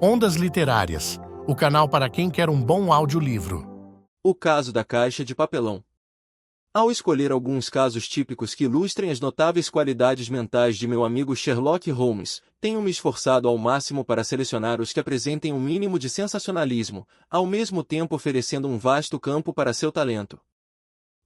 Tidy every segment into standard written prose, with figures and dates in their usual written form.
Ondas Literárias, o canal para quem quer um bom audiolivro. O caso da caixa de papelão. Ao escolher alguns casos típicos que ilustrem as notáveis qualidades mentais de meu amigo Sherlock Holmes, tenho me esforçado ao máximo para selecionar os que apresentem um mínimo de sensacionalismo, ao mesmo tempo oferecendo um vasto campo para seu talento.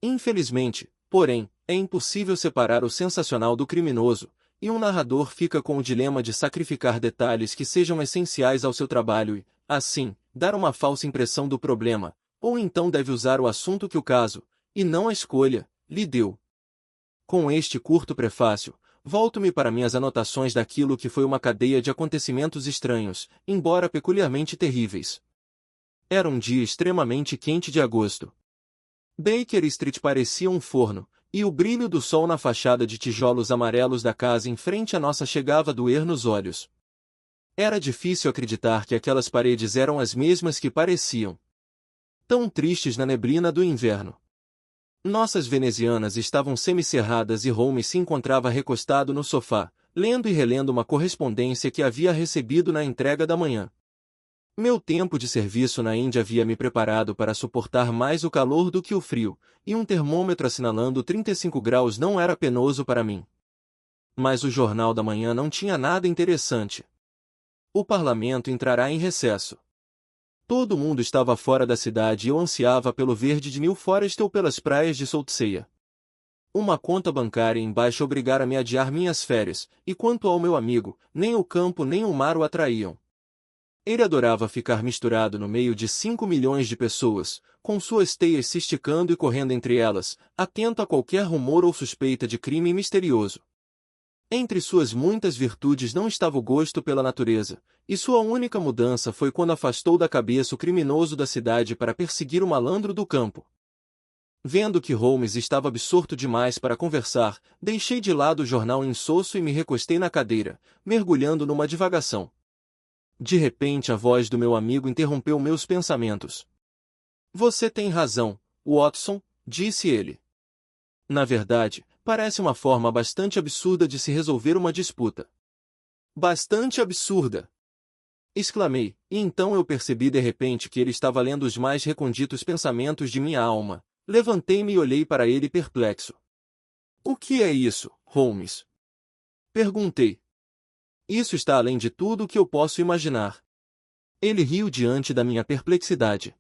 Infelizmente, porém, é impossível separar o sensacional do criminoso, e um narrador fica com o dilema de sacrificar detalhes que sejam essenciais ao seu trabalho e, assim, dar uma falsa impressão do problema, ou então deve usar o assunto que o caso, e não a escolha, lhe deu. Com este curto prefácio, volto-me para minhas anotações daquilo que foi uma cadeia de acontecimentos estranhos, embora peculiarmente terríveis. Era um dia extremamente quente de agosto. Baker Street parecia um forno, e o brilho do sol na fachada de tijolos amarelos da casa em frente à nossa chegava a doer nos olhos. Era difícil acreditar que aquelas paredes eram as mesmas que pareciam tão tristes na neblina do inverno. Nossas venezianas estavam semicerradas e Holmes se encontrava recostado no sofá, lendo e relendo uma correspondência que havia recebido na entrega da manhã. Meu tempo de serviço na Índia havia me preparado para suportar mais o calor do que o frio, e um termômetro assinalando 35 graus não era penoso para mim. Mas o jornal da manhã não tinha nada interessante. O parlamento entrará em recesso. Todo mundo estava fora da cidade e eu ansiava pelo verde de New Forest ou pelas praias de Saltseia. Uma conta bancária embaixo obrigara-me a adiar minhas férias, e quanto ao meu amigo, nem o campo nem o mar o atraíam. Ele adorava ficar misturado no meio de 5 milhões de pessoas, com suas teias se esticando e correndo entre elas, atento a qualquer rumor ou suspeita de crime misterioso. Entre suas muitas virtudes não estava o gosto pela natureza, e sua única mudança foi quando afastou da cabeça o criminoso da cidade para perseguir o malandro do campo. Vendo que Holmes estava absorto demais para conversar, deixei de lado o jornal insosso e me recostei na cadeira, mergulhando numa divagação. De repente a voz do meu amigo interrompeu meus pensamentos. "Você tem razão, Watson", disse ele. "Na verdade, parece uma forma bastante absurda de se resolver uma disputa." "Bastante absurda!" exclamei, e então eu percebi de repente que ele estava lendo os mais recônditos pensamentos de minha alma. Levantei-me e olhei para ele perplexo. "O que é isso, Holmes?" perguntei. "Isso está além de tudo o que eu posso imaginar." Ele riu diante da minha perplexidade.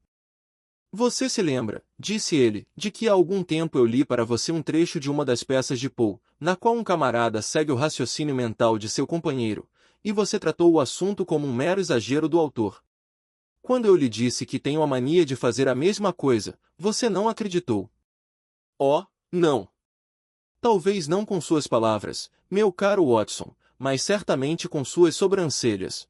"Você se lembra", disse ele, "de que há algum tempo eu li para você um trecho de uma das peças de Poe, na qual um camarada segue o raciocínio mental de seu companheiro, e você tratou o assunto como um mero exagero do autor. Quando eu lhe disse que tenho a mania de fazer a mesma coisa, você não acreditou." "Oh, não. Talvez não com suas palavras, meu caro Watson, mas certamente com suas sobrancelhas.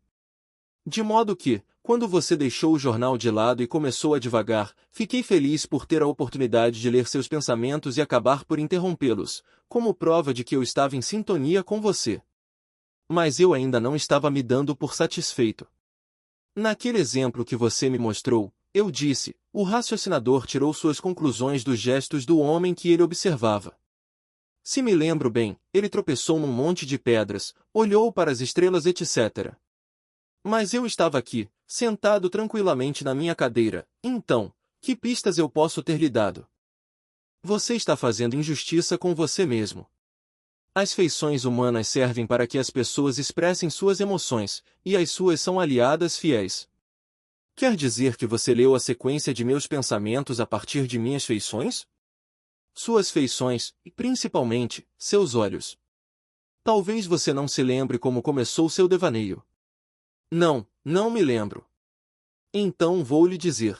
De modo que, quando você deixou o jornal de lado e começou a divagar, fiquei feliz por ter a oportunidade de ler seus pensamentos e acabar por interrompê-los, como prova de que eu estava em sintonia com você. Mas eu ainda não estava me dando por satisfeito. Naquele exemplo que você me mostrou, eu disse, o raciocinador tirou suas conclusões dos gestos do homem que ele observava. Se me lembro bem, ele tropeçou num monte de pedras, olhou para as estrelas etc. Mas eu estava aqui, sentado tranquilamente na minha cadeira, então, que pistas eu posso ter lhe dado? Você está fazendo injustiça com você mesmo. As feições humanas servem para que as pessoas expressem suas emoções, e as suas são aliadas fiéis. Quer dizer que você leu a sequência de meus pensamentos a partir de minhas feições? Suas feições, e principalmente, seus olhos. Talvez você não se lembre como começou seu devaneio. Não, não me lembro. Então vou lhe dizer.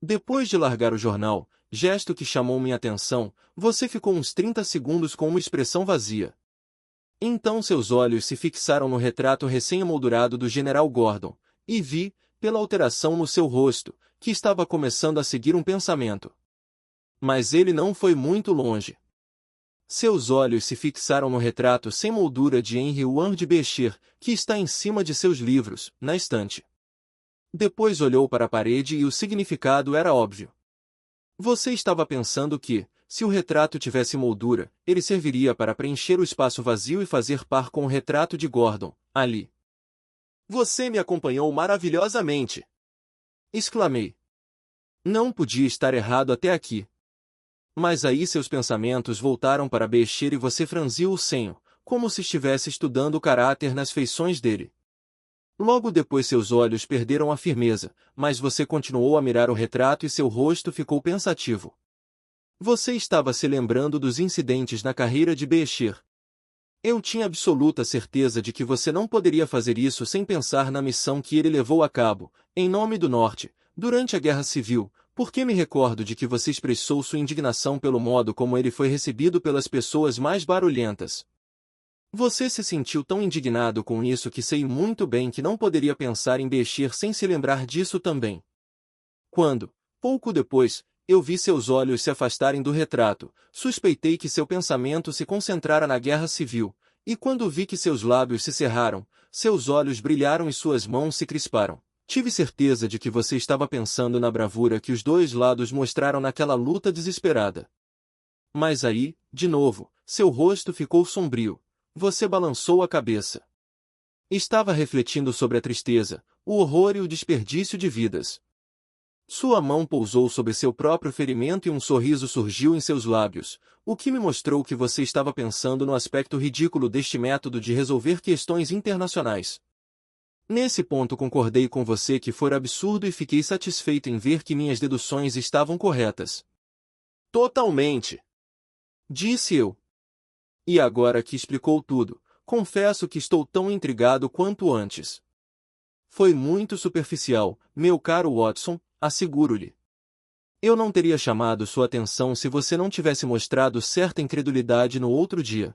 Depois de largar o jornal, gesto que chamou minha atenção, você ficou uns 30 segundos com uma expressão vazia. Então seus olhos se fixaram no retrato recém-emoldurado do General Gordon, e vi, pela alteração no seu rosto, que estava começando a seguir um pensamento. Mas ele não foi muito longe. Seus olhos se fixaram no retrato sem moldura de Henry Ward Beecher, que está em cima de seus livros, na estante. Depois olhou para a parede e o significado era óbvio. Você estava pensando que, se o retrato tivesse moldura, ele serviria para preencher o espaço vazio e fazer par com o retrato de Gordon, ali. Você me acompanhou maravilhosamente! Exclamei. Não podia estar errado até aqui. Mas aí seus pensamentos voltaram para Becher e você franziu o senho, como se estivesse estudando o caráter nas feições dele. Logo depois seus olhos perderam a firmeza, mas você continuou a mirar o retrato e seu rosto ficou pensativo. Você estava se lembrando dos incidentes na carreira de Becher. Eu tinha absoluta certeza de que você não poderia fazer isso sem pensar na missão que ele levou a cabo, em nome do Norte, durante a Guerra Civil, porque me recordo de que você expressou sua indignação pelo modo como ele foi recebido pelas pessoas mais barulhentas. Você se sentiu tão indignado com isso que sei muito bem que não poderia pensar em Becher sem se lembrar disso também. Quando, pouco depois, eu vi seus olhos se afastarem do retrato, suspeitei que seu pensamento se concentrara na Guerra Civil, e quando vi que seus lábios se cerraram, seus olhos brilharam e suas mãos se crisparam. Tive certeza de que você estava pensando na bravura que os dois lados mostraram naquela luta desesperada. Mas aí, de novo, seu rosto ficou sombrio. Você balançou a cabeça. Estava refletindo sobre a tristeza, o horror e o desperdício de vidas. Sua mão pousou sobre seu próprio ferimento e um sorriso surgiu em seus lábios, o que me mostrou que você estava pensando no aspecto ridículo deste método de resolver questões internacionais. Nesse ponto concordei com você que fora absurdo e fiquei satisfeito em ver que minhas deduções estavam corretas. Totalmente! Disse eu. E agora que explicou tudo, confesso que estou tão intrigado quanto antes. Foi muito superficial, meu caro Watson, asseguro-lhe. Eu não teria chamado sua atenção se você não tivesse mostrado certa incredulidade no outro dia.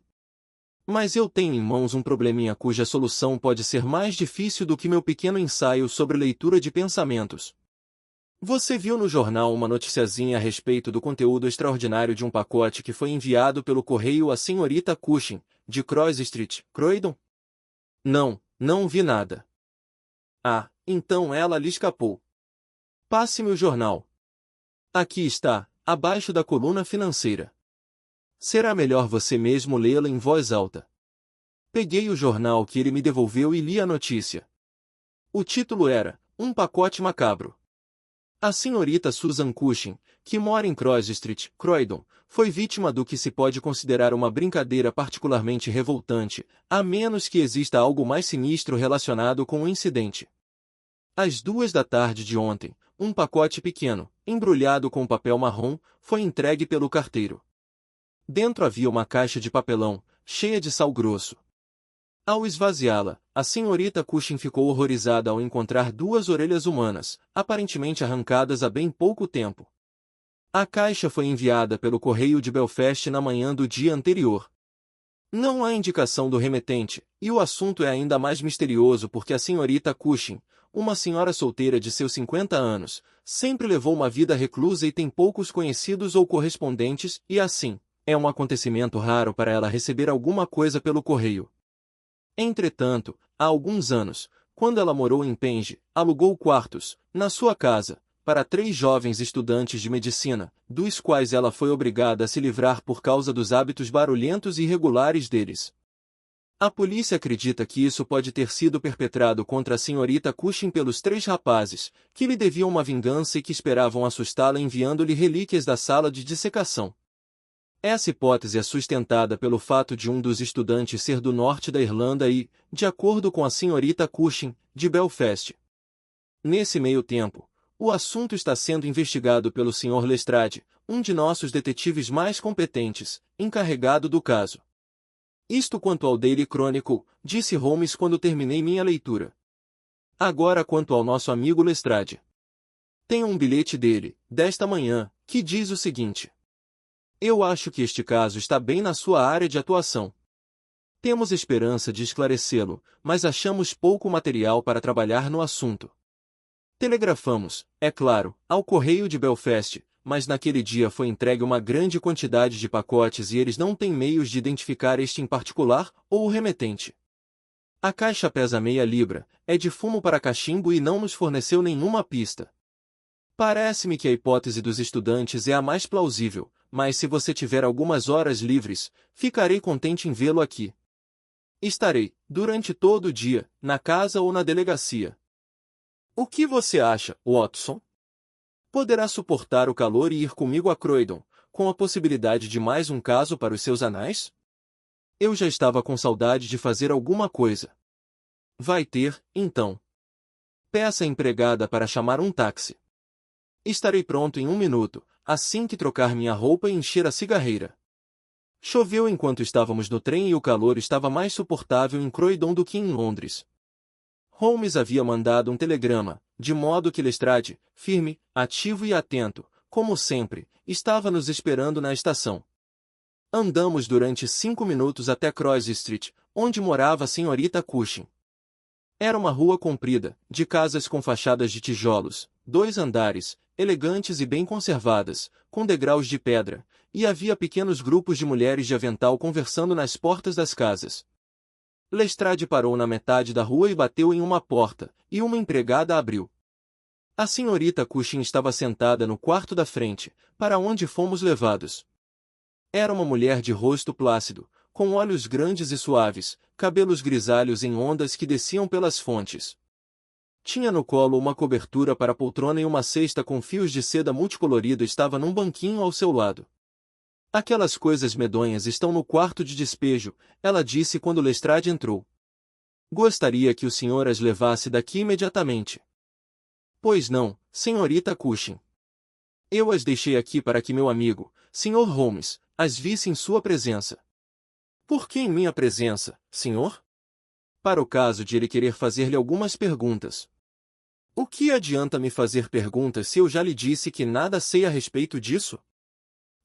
Mas eu tenho em mãos um probleminha cuja solução pode ser mais difícil do que meu pequeno ensaio sobre leitura de pensamentos. Você viu no jornal uma noticiazinha a respeito do conteúdo extraordinário de um pacote que foi enviado pelo correio à senhorita Cushing, de Cross Street, Croydon? Não, não vi nada. Ah, então ela lhe escapou. Passe-me o jornal. Aqui está, abaixo da coluna financeira. Será melhor você mesmo lê-la em voz alta. Peguei o jornal que ele me devolveu e li a notícia. O título era Um Pacote Macabro. A senhorita Susan Cushing, que mora em Cross Street, Croydon, foi vítima do que se pode considerar uma brincadeira particularmente revoltante, a menos que exista algo mais sinistro relacionado com o incidente. Às 2 da tarde de ontem, um pacote pequeno, embrulhado com papel marrom, foi entregue pelo carteiro. Dentro havia uma caixa de papelão, cheia de sal grosso. Ao esvaziá-la, a senhorita Cushing ficou horrorizada ao encontrar 2 orelhas humanas, aparentemente arrancadas há bem pouco tempo. A caixa foi enviada pelo correio de Belfast na manhã do dia anterior. Não há indicação do remetente, e o assunto é ainda mais misterioso porque a senhorita Cushing, uma senhora solteira de seus 50 anos, sempre levou uma vida reclusa e tem poucos conhecidos ou correspondentes, e assim, é um acontecimento raro para ela receber alguma coisa pelo correio. Entretanto, há alguns anos, quando ela morou em Penge, alugou quartos, na sua casa, para 3 jovens estudantes de medicina, dos quais ela foi obrigada a se livrar por causa dos hábitos barulhentos e irregulares deles. A polícia acredita que isso pode ter sido perpetrado contra a senhorita Cushing pelos 3 rapazes, que lhe deviam uma vingança e que esperavam assustá-la enviando-lhe relíquias da sala de dissecação. Essa hipótese é sustentada pelo fato de um dos estudantes ser do norte da Irlanda e, de acordo com a senhorita Cushing, de Belfast. Nesse meio tempo, o assunto está sendo investigado pelo Sr. Lestrade, um de nossos detetives mais competentes, encarregado do caso. Isto quanto ao Daily Chronicle, disse Holmes quando terminei minha leitura. Agora quanto ao nosso amigo Lestrade. Tenho um bilhete dele, desta manhã, que diz o seguinte. Eu acho que este caso está bem na sua área de atuação. Temos esperança de esclarecê-lo, mas achamos pouco material para trabalhar no assunto. Telegrafamos, é claro, ao correio de Belfast, mas naquele dia foi entregue uma grande quantidade de pacotes e eles não têm meios de identificar este em particular, ou o remetente. A caixa pesa meia libra, é de fumo para cachimbo e não nos forneceu nenhuma pista. Parece-me que a hipótese dos estudantes é a mais plausível, mas se você tiver algumas horas livres, ficarei contente em vê-lo aqui. Estarei, durante todo o dia, na casa ou na delegacia. O que você acha, Watson? Poderá suportar o calor e ir comigo a Croydon, com a possibilidade de mais um caso para os seus anais? Eu já estava com saudade de fazer alguma coisa. Vai ter, então. Peça a empregada para chamar um táxi. Estarei pronto em 1 minuto, assim que trocar minha roupa e encher a cigarreira. Choveu enquanto estávamos no trem e o calor estava mais suportável em Croydon do que em Londres. Holmes havia mandado um telegrama, de modo que Lestrade, firme, ativo e atento, como sempre, estava nos esperando na estação. Andamos durante 5 minutos até Cross Street, onde morava a senhorita Cushing. Era uma rua comprida, de casas com fachadas de tijolos, 2 andares, elegantes e bem conservadas, com degraus de pedra, e havia pequenos grupos de mulheres de avental conversando nas portas das casas. Lestrade parou na metade da rua e bateu em uma porta, e uma empregada abriu. A senhorita Cushing estava sentada no quarto da frente, para onde fomos levados. Era uma mulher de rosto plácido, com olhos grandes e suaves, cabelos grisalhos em ondas que desciam pelas fontes. Tinha no colo uma cobertura para a poltrona e uma cesta com fios de seda multicolorido estava num banquinho ao seu lado. Aquelas coisas medonhas estão no quarto de despejo, ela disse quando Lestrade entrou. Gostaria que o senhor as levasse daqui imediatamente. Pois não, senhorita Cushing. Eu as deixei aqui para que meu amigo, Sr. Holmes, as visse em sua presença. Por que em minha presença, senhor? Para o caso de ele querer fazer-lhe algumas perguntas. O que adianta me fazer perguntas se eu já lhe disse que nada sei a respeito disso?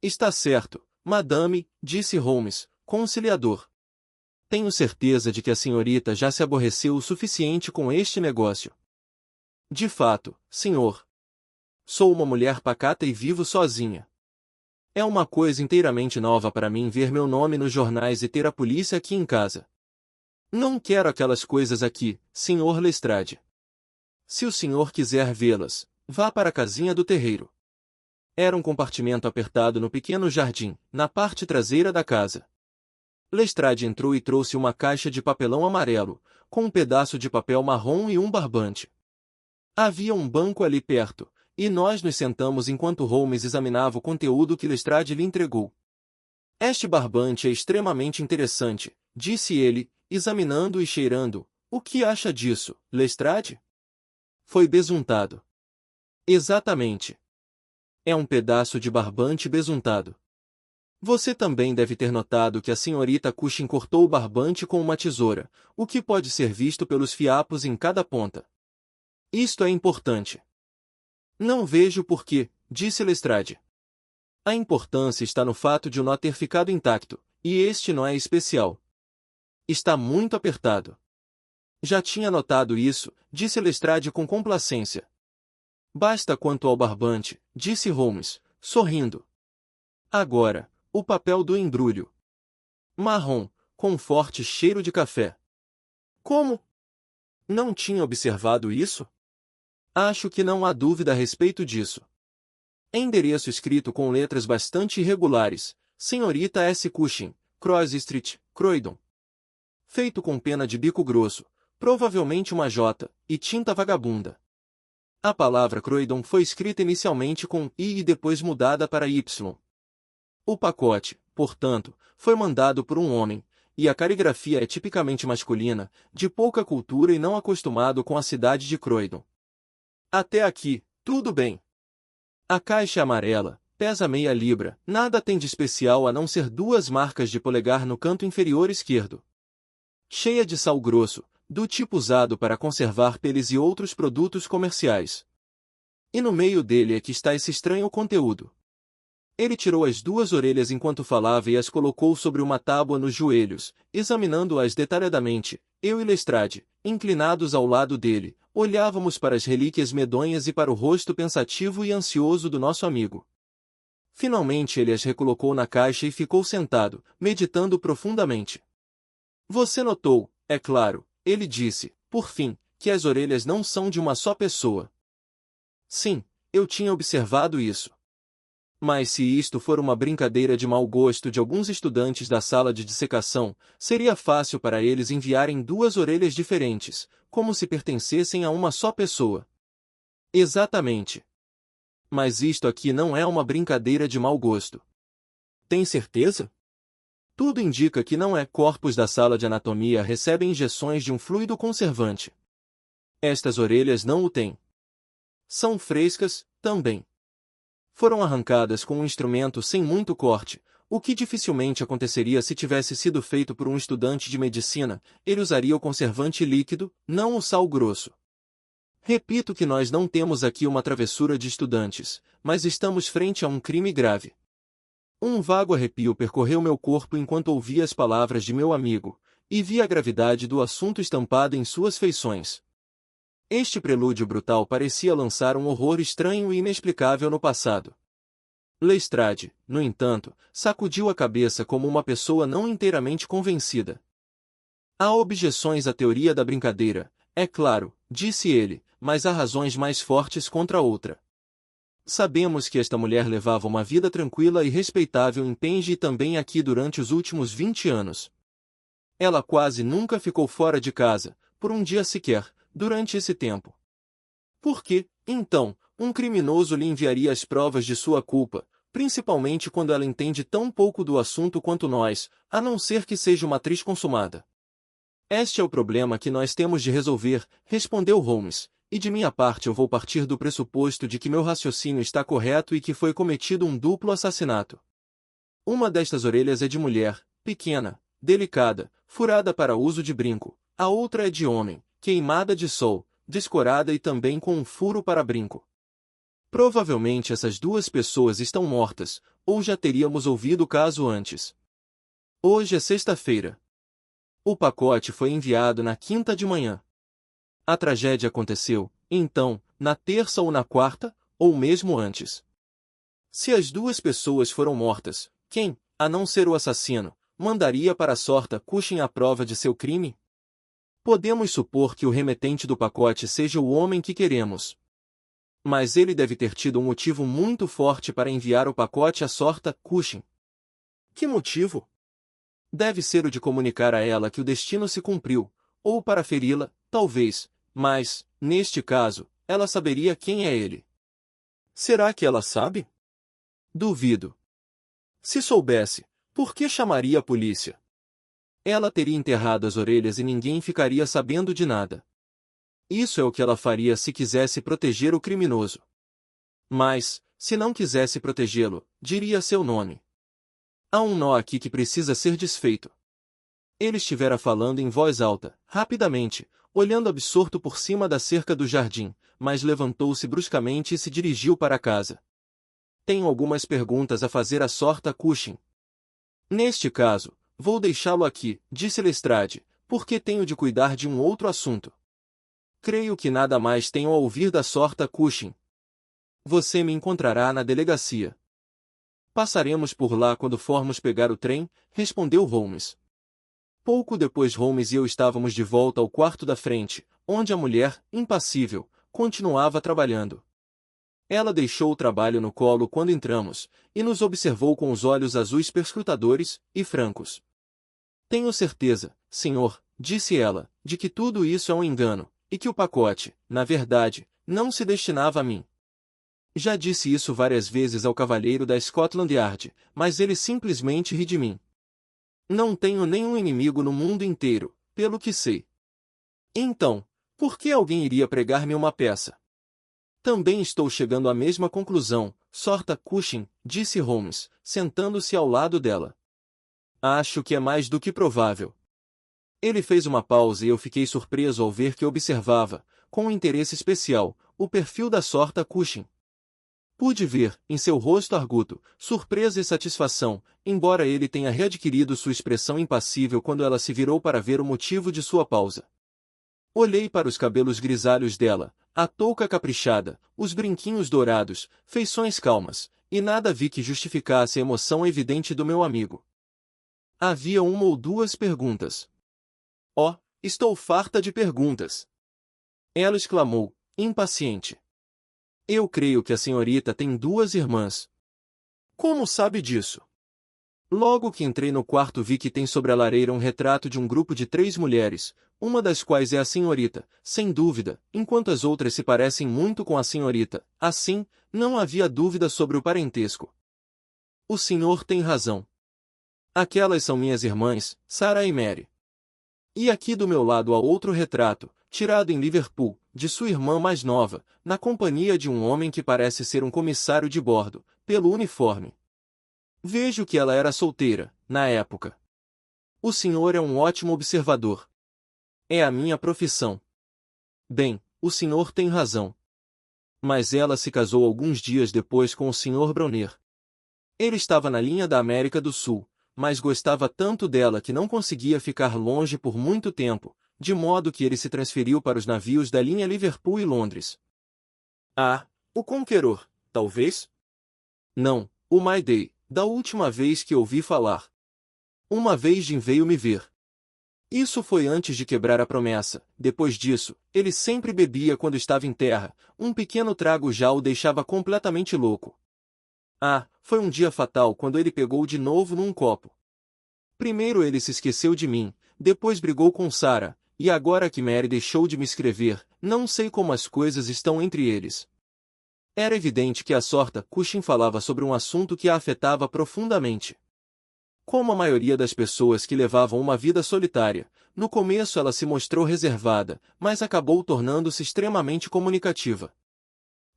Está certo, madame, disse Holmes, conciliador. Tenho certeza de que a senhorita já se aborreceu o suficiente com este negócio. De fato, senhor. Sou uma mulher pacata e vivo sozinha. É uma coisa inteiramente nova para mim ver meu nome nos jornais e ter a polícia aqui em casa. Não quero aquelas coisas aqui, senhor Lestrade. Se o senhor quiser vê-las, vá para a casinha do terreiro. Era um compartimento apertado no pequeno jardim, na parte traseira da casa. Lestrade entrou e trouxe uma caixa de papelão amarelo, com um pedaço de papel marrom e um barbante. Havia um banco ali perto, e nós nos sentamos enquanto Holmes examinava o conteúdo que Lestrade lhe entregou. Este barbante é extremamente interessante, disse ele, examinando e cheirando. O que acha disso, Lestrade? Foi besuntado. Exatamente. É um pedaço de barbante besuntado. Você também deve ter notado que a senhorita Cushing cortou o barbante com uma tesoura, o que pode ser visto pelos fiapos em cada ponta. Isto é importante. Não vejo por quê, disse Lestrade. A importância está no fato de o nó ter ficado intacto, e este nó é especial. Está muito apertado. Já tinha notado isso, disse Lestrade com complacência. Basta quanto ao barbante, disse Holmes, sorrindo. Agora, o papel do embrulho. Marrom, com forte cheiro de café. Como? Não tinha observado isso? Acho que não há dúvida a respeito disso. Endereço escrito com letras bastante irregulares, Senhorita S. Cushing, Cross Street, Croydon. Feito com pena de bico grosso, provavelmente uma J, e tinta vagabunda. A palavra Croydon foi escrita inicialmente com I e depois mudada para Y. O pacote, portanto, foi mandado por um homem, e a caligrafia é tipicamente masculina, de pouca cultura e não acostumado com a cidade de Croydon. Até aqui, tudo bem. A caixa é amarela, pesa meia libra, nada tem de especial a não ser 2 marcas de polegar no canto inferior esquerdo. Cheia de sal grosso, do tipo usado para conservar peles e outros produtos comerciais. E no meio dele é que está esse estranho conteúdo. Ele tirou as 2 orelhas enquanto falava e as colocou sobre uma tábua nos joelhos, examinando-as detalhadamente. Eu e Lestrade, inclinados ao lado dele, olhávamos para as relíquias medonhas e para o rosto pensativo e ansioso do nosso amigo. Finalmente ele as recolocou na caixa e ficou sentado, meditando profundamente. Você notou, é claro, ele disse, por fim, que as orelhas não são de uma só pessoa. Sim, eu tinha observado isso. Mas se isto for uma brincadeira de mau gosto de alguns estudantes da sala de dissecação, seria fácil para eles enviarem duas orelhas diferentes, como se pertencessem a uma só pessoa. Exatamente. Mas isto aqui não é uma brincadeira de mau gosto. Tem certeza? Tudo indica que não é. Corpos da sala de anatomia recebem injeções de um fluido conservante. Estas orelhas não o têm. São frescas, também. Foram arrancadas com um instrumento sem muito corte, o que dificilmente aconteceria se tivesse sido feito por um estudante de medicina. Ele usaria o conservante líquido, não o sal grosso. Repito que nós não temos aqui uma travessura de estudantes, mas estamos frente a um crime grave. Um vago arrepio percorreu meu corpo enquanto ouvia as palavras de meu amigo, e vi a gravidade do assunto estampada em suas feições. Este prelúdio brutal parecia lançar um horror estranho e inexplicável no passado. Lestrade, no entanto, sacudiu a cabeça como uma pessoa não inteiramente convencida. Há objeções à teoria da brincadeira, é claro, disse ele, mas há razões mais fortes contra outra. Sabemos que esta mulher levava uma vida tranquila e respeitável em Penge e também aqui durante os últimos 20 anos. Ela quase nunca ficou fora de casa, por um dia sequer, durante esse tempo. Por que, então, um criminoso lhe enviaria as provas de sua culpa, principalmente quando ela entende tão pouco do assunto quanto nós, a não ser que seja uma atriz consumada? Este é o problema que nós temos de resolver, respondeu Holmes, e de minha parte eu vou partir do pressuposto de que meu raciocínio está correto e que foi cometido um duplo assassinato. Uma destas orelhas é de mulher, pequena, delicada, furada para uso de brinco, a outra é de homem, queimada de sol, descorada e também com um furo para brinco. Provavelmente essas duas pessoas estão mortas, ou já teríamos ouvido o caso antes. Hoje é sexta-feira. O pacote foi enviado na quinta de manhã. A tragédia aconteceu, então, na terça ou na quarta, ou mesmo antes. Se as duas pessoas foram mortas, quem, a não ser o assassino, mandaria para a sorta Cushing a prova de seu crime? Podemos supor que o remetente do pacote seja o homem que queremos. Mas ele deve ter tido um motivo muito forte para enviar o pacote à sorta Cushing. Que motivo? Deve ser o de comunicar a ela que o destino se cumpriu, ou para feri-la, talvez, mas, neste caso, ela saberia quem é ele. Será que ela sabe? Duvido. Se soubesse, por que chamaria a polícia? Ela teria enterrado as orelhas e ninguém ficaria sabendo de nada. Isso é o que ela faria se quisesse proteger o criminoso. Mas, se não quisesse protegê-lo, diria seu nome. Há um nó aqui que precisa ser desfeito. Ele estivera falando em voz alta, rapidamente, olhando absorto por cima da cerca do jardim, mas levantou-se bruscamente e se dirigiu para casa. Tenho algumas perguntas a fazer à sorta Cushing. Neste caso, vou deixá-lo aqui, disse Lestrade, porque tenho de cuidar de um outro assunto. Creio que nada mais tenho a ouvir da sorta Cushing. Você me encontrará na delegacia. Passaremos por lá quando formos pegar o trem, respondeu Holmes. Pouco depois Holmes e eu estávamos de volta ao quarto da frente, onde a mulher, impassível, continuava trabalhando. Ela deixou o trabalho no colo quando entramos, e nos observou com os olhos azuis perscrutadores e francos. Tenho certeza, senhor, disse ela, de que tudo isso é um engano, e que o pacote, na verdade, não se destinava a mim. Já disse isso várias vezes ao cavalheiro da Scotland Yard, mas ele simplesmente ri de mim. Não tenho nenhum inimigo no mundo inteiro, pelo que sei. Então, por que alguém iria pregar-me uma peça? Também estou chegando à mesma conclusão, sorta Cushing, disse Holmes, sentando-se ao lado dela. Acho que é mais do que provável. Ele fez uma pausa e eu fiquei surpreso ao ver que observava, com um interesse especial, o perfil da sorta Cushing. Pude ver, em seu rosto arguto, surpresa e satisfação, embora ele tenha readquirido sua expressão impassível quando ela se virou para ver o motivo de sua pausa. Olhei para os cabelos grisalhos dela, a touca caprichada, os brinquinhos dourados, feições calmas, e nada vi que justificasse a emoção evidente do meu amigo. Havia uma ou duas perguntas. Oh, estou farta de perguntas! Ela exclamou, impaciente. Eu creio que a senhorita tem duas irmãs. Como sabe disso? Logo que entrei no quarto vi que tem sobre a lareira um retrato de um grupo de 3 mulheres, uma das quais é a senhorita, sem dúvida, enquanto as outras se parecem muito com a senhorita. Assim, não havia dúvida sobre o parentesco. O senhor tem razão. Aquelas são minhas irmãs, Sarah e Mary. E aqui do meu lado há outro retrato, tirado em Liverpool, de sua irmã mais nova, na companhia de um homem que parece ser um comissário de bordo, pelo uniforme. Vejo que ela era solteira, na época. O senhor é um ótimo observador. É a minha profissão. Bem, o senhor tem razão. Mas ela se casou alguns dias depois com o Sr. Browner. Ele estava na linha da América do Sul, mas gostava tanto dela que não conseguia ficar longe por muito tempo, de modo que ele se transferiu para os navios da linha Liverpool e Londres. Ah, o Conqueror, talvez? Não, o My Day, da última vez que ouvi falar. Uma vez Jim veio me ver. Isso foi antes de quebrar a promessa. Depois disso, ele sempre bebia quando estava em terra. Um pequeno trago já o deixava completamente louco. Ah, foi um dia fatal quando ele pegou de novo num copo. Primeiro ele se esqueceu de mim, depois brigou com Sarah, e agora que Mary deixou de me escrever, não sei como as coisas estão entre eles. Era evidente que a sorta Cushing falava sobre um assunto que a afetava profundamente. Como a maioria das pessoas que levavam uma vida solitária, no começo ela se mostrou reservada, mas acabou tornando-se extremamente comunicativa.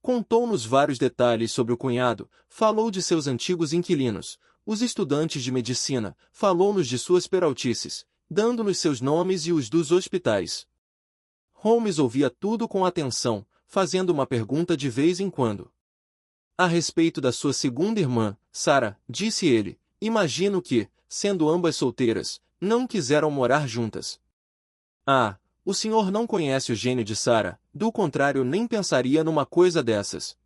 Contou-nos vários detalhes sobre o cunhado, falou de seus antigos inquilinos, os estudantes de medicina, falou-nos de suas peraltices, dando-nos seus nomes e os dos hospitais. Holmes ouvia tudo com atenção, fazendo uma pergunta de vez em quando. A respeito da sua segunda irmã, Sarah, disse ele, imagino que, sendo ambas solteiras, não quiseram morar juntas. Ah, o senhor não conhece o gênio de Sarah, do contrário nem pensaria numa coisa dessas.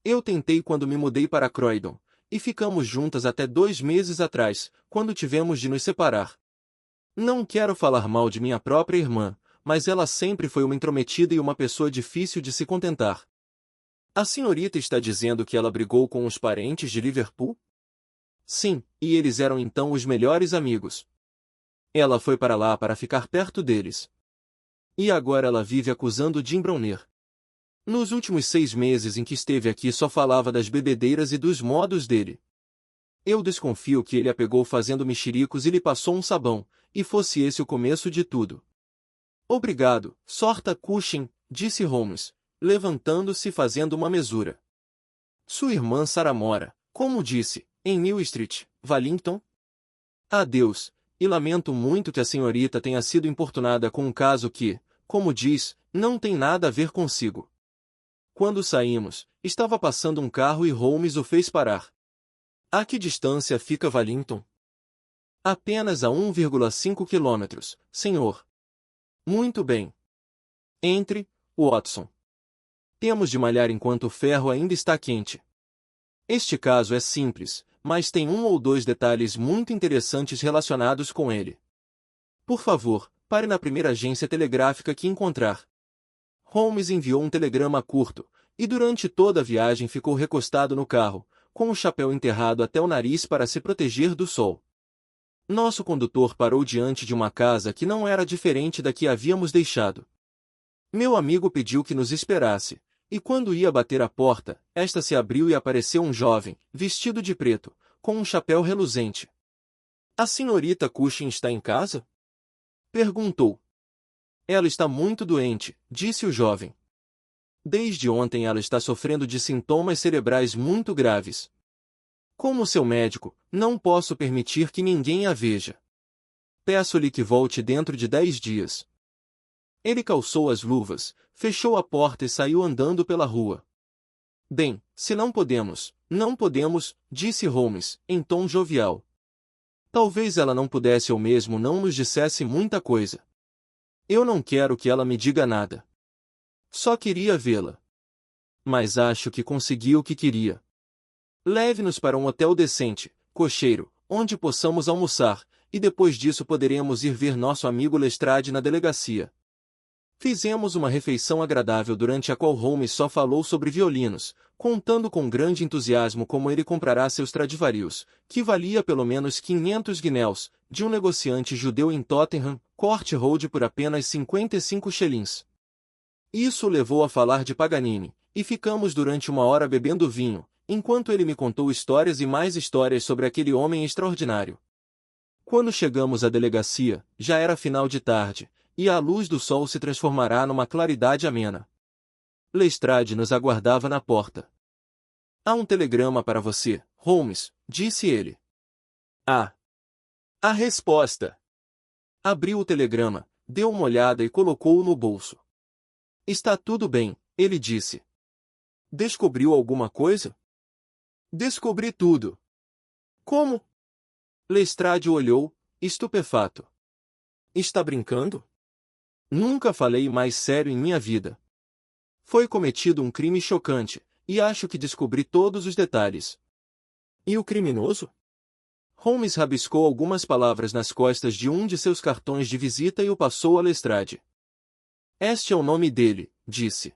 Eu tentei quando me mudei para Croydon, e ficamos juntas até 2 meses atrás, quando tivemos de nos separar. Não quero falar mal de minha própria irmã, mas ela sempre foi uma intrometida e uma pessoa difícil de se contentar. A senhorita está dizendo que ela brigou com os parentes de Liverpool? Sim, e eles eram então os melhores amigos. Ela foi para lá para ficar perto deles. E agora ela vive acusando Jim Browner. Nos últimos 6 meses em que esteve aqui só falava das bebedeiras e dos modos dele. Eu desconfio que ele a pegou fazendo mexericos e lhe passou um sabão, e fosse esse o começo de tudo. Obrigado, sorta Cushing, disse Holmes, levantando-se e fazendo uma mesura. Sua irmã Sarah mora, como disse, em New Street, Wallington? Adeus, e lamento muito que a senhorita tenha sido importunada com um caso que, como diz, não tem nada a ver consigo. Quando saímos, estava passando um carro e Holmes o fez parar. A que distância fica Wallington? Apenas a 1,5 quilômetros, senhor. Muito bem. Entre, Watson. Temos de malhar enquanto o ferro ainda está quente. Este caso é simples, mas tem 1 ou 2 detalhes muito interessantes relacionados com ele. Por favor, pare na primeira agência telegráfica que encontrar. Holmes enviou um telegrama curto, e durante toda a viagem ficou recostado no carro, com o chapéu enterrado até o nariz para se proteger do sol. Nosso condutor parou diante de uma casa que não era diferente da que havíamos deixado. Meu amigo pediu que nos esperasse, e quando ia bater a porta, esta se abriu e apareceu um jovem, vestido de preto, com um chapéu reluzente. A senhorita Cushing está em casa? Perguntou. Ela está muito doente, disse o jovem. Desde ontem ela está sofrendo de sintomas cerebrais muito graves. Como seu médico, não posso permitir que ninguém a veja. Peço-lhe que volte dentro de 10 dias. Ele calçou as luvas, fechou a porta e saiu andando pela rua. Bem, se não podemos, não podemos, disse Holmes, em tom jovial. Talvez ela não pudesse ou mesmo não nos dissesse muita coisa. Eu não quero que ela me diga nada. Só queria vê-la. Mas acho que consegui o que queria. Leve-nos para um hotel decente, cocheiro, onde possamos almoçar, e depois disso poderemos ir ver nosso amigo Lestrade na delegacia. Fizemos uma refeição agradável durante a qual Holmes só falou sobre violinos, contando com grande entusiasmo como ele comprará seu Stradivarius, que valia pelo menos 500 guinéus, de um negociante judeu em Tottenham Court Road por apenas 55 shillings. Isso o levou a falar de Paganini, e ficamos durante uma hora bebendo vinho, enquanto ele me contou histórias e mais histórias sobre aquele homem extraordinário. Quando chegamos à delegacia, já era final de tarde, e a luz do sol se transformará numa claridade amena. Lestrade nos aguardava na porta. "Há um telegrama para você, Holmes", disse ele. "Ah!" A resposta. Abriu o telegrama, deu uma olhada e colocou-o no bolso. "Está tudo bem", ele disse. "Descobriu alguma coisa?" "Descobri tudo." "Como?" Lestrade olhou, estupefato. "Está brincando?" "Nunca falei mais sério em minha vida. Foi cometido um crime chocante, e acho que descobri todos os detalhes." "E o criminoso?" Holmes rabiscou algumas palavras nas costas de um de seus cartões de visita e o passou a Lestrade. "Este é o nome dele", disse.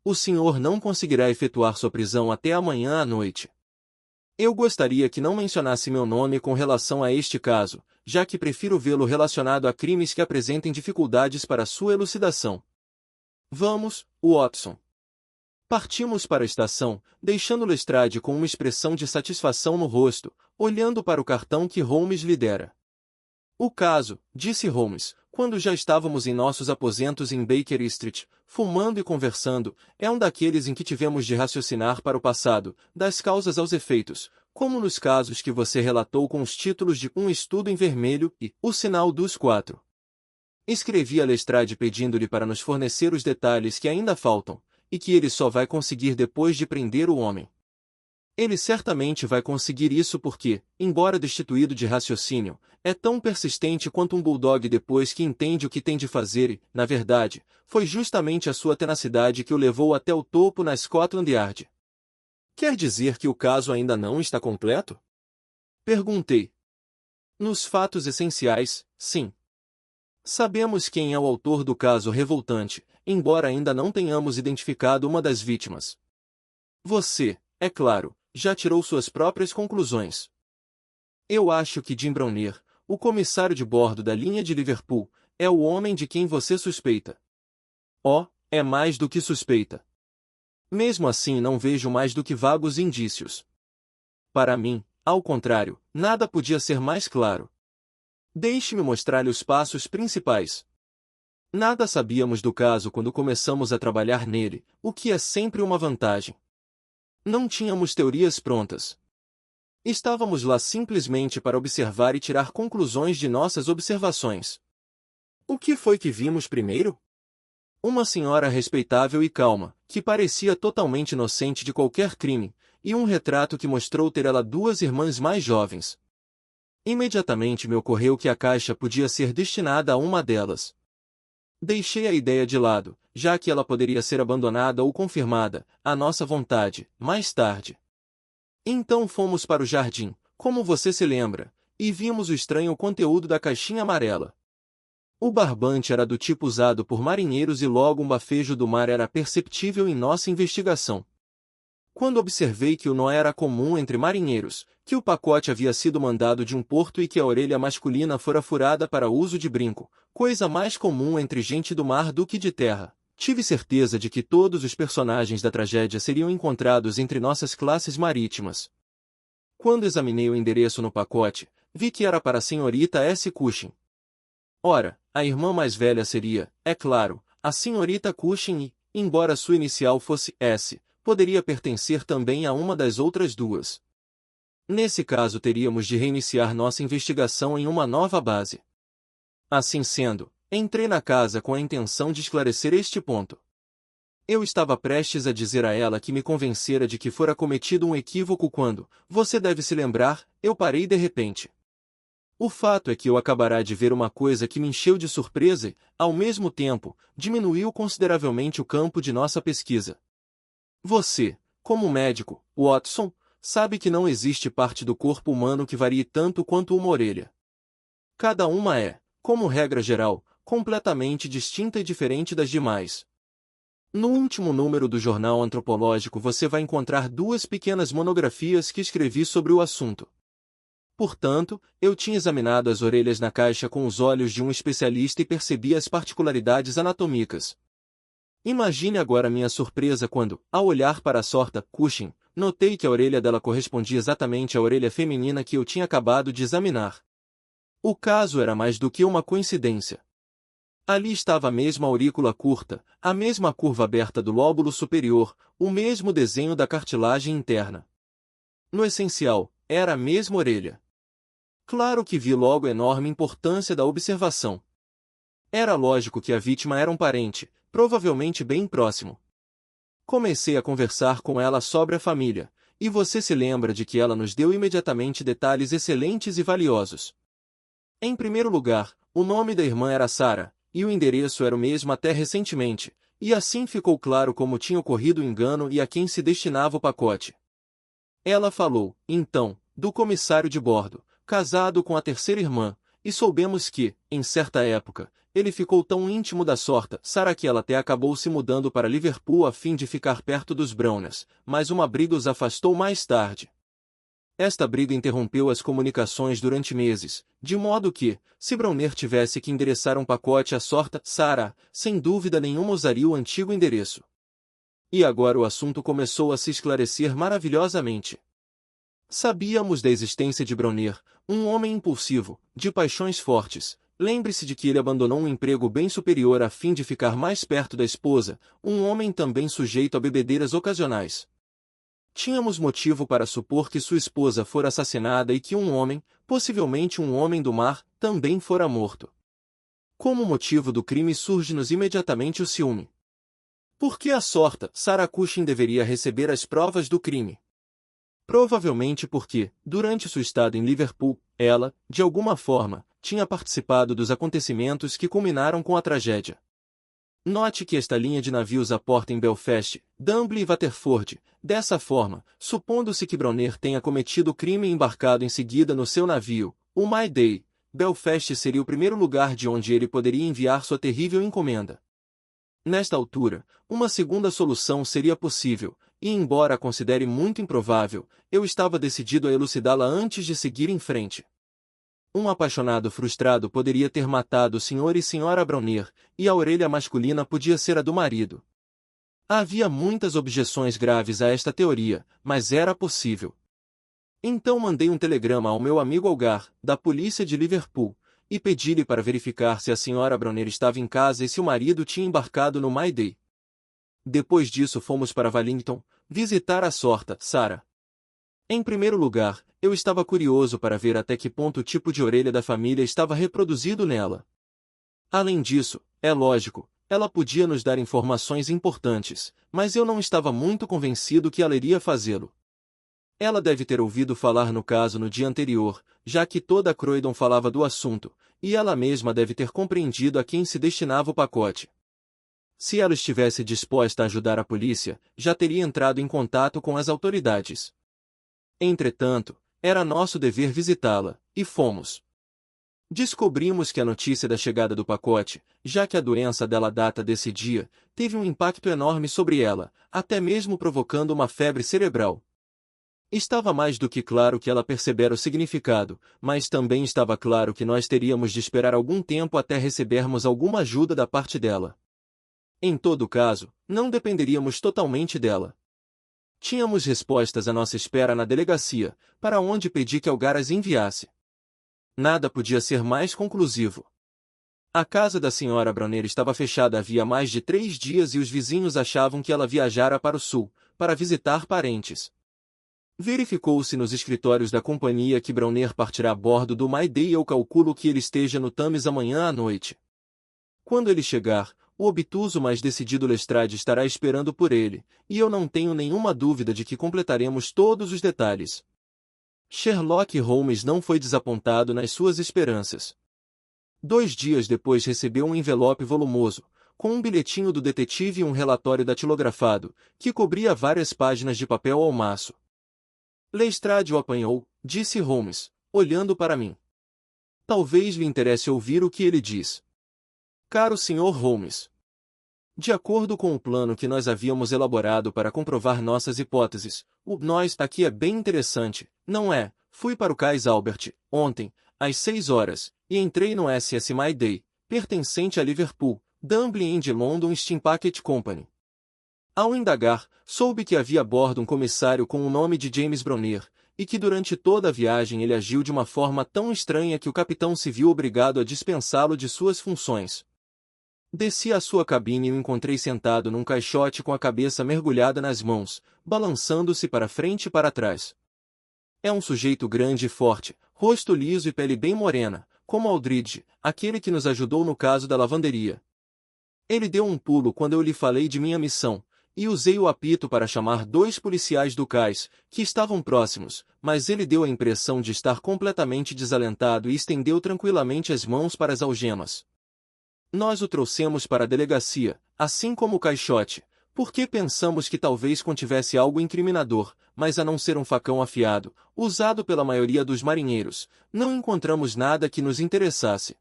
"O senhor não conseguirá efetuar sua prisão até amanhã à noite. Eu gostaria que não mencionasse meu nome com relação a este caso, já que prefiro vê-lo relacionado a crimes que apresentem dificuldades para sua elucidação. Vamos, Watson." Partimos para a estação, deixando Lestrade com uma expressão de satisfação no rosto, olhando para o cartão que Holmes lhe dera. "O caso", disse Holmes, quando já estávamos em nossos aposentos em Baker Street, fumando e conversando, "é um daqueles em que tivemos de raciocinar para o passado, das causas aos efeitos, como nos casos que você relatou com os títulos de Um Estudo em Vermelho e O Sinal dos Quatro." Escrevi a Lestrade pedindo-lhe para nos fornecer os detalhes que ainda faltam, e que ele só vai conseguir depois de prender o homem. Ele certamente vai conseguir isso porque, embora destituído de raciocínio, é tão persistente quanto um bulldog depois que entende o que tem de fazer e, na verdade, foi justamente a sua tenacidade que o levou até o topo na Scotland Yard. "Quer dizer que o caso ainda não está completo?" perguntei. "Nos fatos essenciais, sim. Sabemos quem é o autor do caso revoltante, embora ainda não tenhamos identificado uma das vítimas. Você, é claro, já tirou suas próprias conclusões. Eu acho que Jim Browner, o comissário de bordo da linha de Liverpool, é o homem de quem você suspeita." "Oh, é mais do que suspeita. Mesmo assim não vejo mais do que vagos indícios. Para mim, ao contrário, nada podia ser mais claro. Deixe-me mostrar-lhe os passos principais. Nada sabíamos do caso quando começamos a trabalhar nele, o que é sempre uma vantagem. Não tínhamos teorias prontas. Estávamos lá simplesmente para observar e tirar conclusões de nossas observações. O que foi que vimos primeiro? Uma senhora respeitável e calma, que parecia totalmente inocente de qualquer crime, e um retrato que mostrou ter ela duas irmãs mais jovens. Imediatamente me ocorreu que a caixa podia ser destinada a uma delas. Deixei a ideia de lado, já que ela poderia ser abandonada ou confirmada, à nossa vontade, mais tarde. Então fomos para o jardim, como você se lembra, e vimos o estranho conteúdo da caixinha amarela. O barbante era do tipo usado por marinheiros e logo um bafejo do mar era perceptível em nossa investigação. Quando observei que o nó era comum entre marinheiros, que o pacote havia sido mandado de um porto e que a orelha masculina fora furada para uso de brinco, coisa mais comum entre gente do mar do que de terra, tive certeza de que todos os personagens da tragédia seriam encontrados entre nossas classes marítimas. Quando examinei o endereço no pacote, vi que era para a senhorita S. Cushing. Ora, a irmã mais velha seria, é claro, a senhorita Cushing e, embora sua inicial fosse S., poderia pertencer também a uma das outras duas. Nesse caso teríamos de reiniciar nossa investigação em uma nova base. Assim sendo, entrei na casa com a intenção de esclarecer este ponto. Eu estava prestes a dizer a ela que me convencera de que fora cometido um equívoco quando, você deve se lembrar, eu parei de repente. O fato é que eu acabará de ver uma coisa que me encheu de surpresa e, ao mesmo tempo, diminuiu consideravelmente o campo de nossa pesquisa. Você, como médico, Watson, sabe que não existe parte do corpo humano que varie tanto quanto uma orelha. Cada uma é, como regra geral, completamente distinta e diferente das demais. No último número do jornal antropológico você vai encontrar 2 pequenas monografias que escrevi sobre o assunto. Portanto, eu tinha examinado as orelhas na caixa com os olhos de um especialista e percebi as particularidades anatômicas. Imagine agora minha surpresa quando, ao olhar para a sorta Cushing, notei que a orelha dela correspondia exatamente à orelha feminina que eu tinha acabado de examinar. O caso era mais do que uma coincidência. Ali estava a mesma aurícula curta, a mesma curva aberta do lóbulo superior, o mesmo desenho da cartilagem interna. No essencial, era a mesma orelha. Claro que vi logo a enorme importância da observação. Era lógico que a vítima era um parente, provavelmente bem próximo. Comecei a conversar com ela sobre a família, e você se lembra de que ela nos deu imediatamente detalhes excelentes e valiosos. Em primeiro lugar, o nome da irmã era Sarah, e o endereço era o mesmo até recentemente, e assim ficou claro como tinha ocorrido o engano e a quem se destinava o pacote. Ela falou, então, do comissário de bordo, casado com a terceira irmã, e soubemos que, em certa época, ele ficou tão íntimo da sorta Sarah que ela até acabou se mudando para Liverpool a fim de ficar perto dos Browners, mas uma briga os afastou mais tarde. Esta briga interrompeu as comunicações durante meses, de modo que, se Browner tivesse que endereçar um pacote à sorta Sarah, sem dúvida nenhuma usaria o antigo endereço. E agora o assunto começou a se esclarecer maravilhosamente. Sabíamos da existência de Browner, um homem impulsivo, de paixões fortes. Lembre-se de que ele abandonou um emprego bem superior a fim de ficar mais perto da esposa, um homem também sujeito a bebedeiras ocasionais. Tínhamos motivo para supor que sua esposa fora assassinada e que um homem, possivelmente um homem do mar, também fora morto. Como motivo do crime surge-nos imediatamente o ciúme. Por que a sorta Sarah Cushing deveria receber as provas do crime? Provavelmente porque, durante seu estado em Liverpool, ela, de alguma forma, tinha participado dos acontecimentos que culminaram com a tragédia. Note que esta linha de navios aporta em Belfast, Dunbley e Waterford. Dessa forma, supondo-se que Browner tenha cometido o crime e embarcado em seguida no seu navio, o My Day, Belfast seria o primeiro lugar de onde ele poderia enviar sua terrível encomenda. Nesta altura, uma segunda solução seria possível, e embora a considere muito improvável, eu estava decidido a elucidá-la antes de seguir em frente. Um apaixonado frustrado poderia ter matado o Sr. e Sra. Browner, e a orelha masculina podia ser a do marido. Havia muitas objeções graves a esta teoria, mas era possível. Então mandei um telegrama ao meu amigo Algar, da polícia de Liverpool, e pedi-lhe para verificar se a Sra. Browner estava em casa e se o marido tinha embarcado no My Day. Depois disso fomos para Wallington, visitar a sorta Sarah. Em primeiro lugar, eu estava curioso para ver até que ponto o tipo de orelha da família estava reproduzido nela. Além disso, é lógico, ela podia nos dar informações importantes, mas eu não estava muito convencido que ela iria fazê-lo. Ela deve ter ouvido falar no caso no dia anterior, já que toda a Croydon falava do assunto, e ela mesma deve ter compreendido a quem se destinava o pacote. Se ela estivesse disposta a ajudar a polícia, já teria entrado em contato com as autoridades. Entretanto, era nosso dever visitá-la, e fomos. Descobrimos que a notícia da chegada do pacote, já que a doença dela data desse dia, teve um impacto enorme sobre ela, até mesmo provocando uma febre cerebral. Estava mais do que claro que ela percebera o significado, mas também estava claro que nós teríamos de esperar algum tempo até recebermos alguma ajuda da parte dela. Em todo caso, não dependeríamos totalmente dela. Tínhamos respostas à nossa espera na delegacia, para onde pedi que Algar as enviasse. Nada podia ser mais conclusivo. A casa da Sra. Browner estava fechada havia mais de 3 dias e os vizinhos achavam que ela viajara para o sul, para visitar parentes. Verificou-se nos escritórios da companhia que Browner partirá a bordo do My Day e eu calculo que ele esteja no Thames amanhã à noite. Quando ele chegar, o obtuso mas decidido Lestrade estará esperando por ele, e eu não tenho nenhuma dúvida de que completaremos todos os detalhes. Sherlock Holmes não foi desapontado nas suas esperanças. 2 dias depois recebeu um envelope volumoso, com um bilhetinho do detetive e um relatório datilografado, que cobria várias páginas de papel ao maço. Lestrade o apanhou, disse Holmes, olhando para mim. Talvez lhe interesse ouvir o que ele diz. Caro Sr. Holmes. De acordo com o plano que nós havíamos elaborado para comprovar nossas hipóteses, o nós aqui é bem interessante, não é? Fui para o Cais Albert, ontem, às 6 horas, e entrei no SS My Day, pertencente a Liverpool, Dublin and London Steam Packet Company. Ao indagar, soube que havia a bordo um comissário com o nome de James Browner, e que durante toda a viagem ele agiu de uma forma tão estranha que o capitão se viu obrigado a dispensá-lo de suas funções. Desci à sua cabine e o encontrei sentado num caixote com a cabeça mergulhada nas mãos, balançando-se para frente e para trás. É um sujeito grande e forte, rosto liso e pele bem morena, como Aldridge, aquele que nos ajudou no caso da lavanderia. Ele deu um pulo quando eu lhe falei de minha missão, e usei o apito para chamar 2 policiais do cais, que estavam próximos, mas ele deu a impressão de estar completamente desalentado e estendeu tranquilamente as mãos para as algemas. Nós o trouxemos para a delegacia, assim como o caixote, porque pensamos que talvez contivesse algo incriminador, mas a não ser um facão afiado, usado pela maioria dos marinheiros, não encontramos nada que nos interessasse.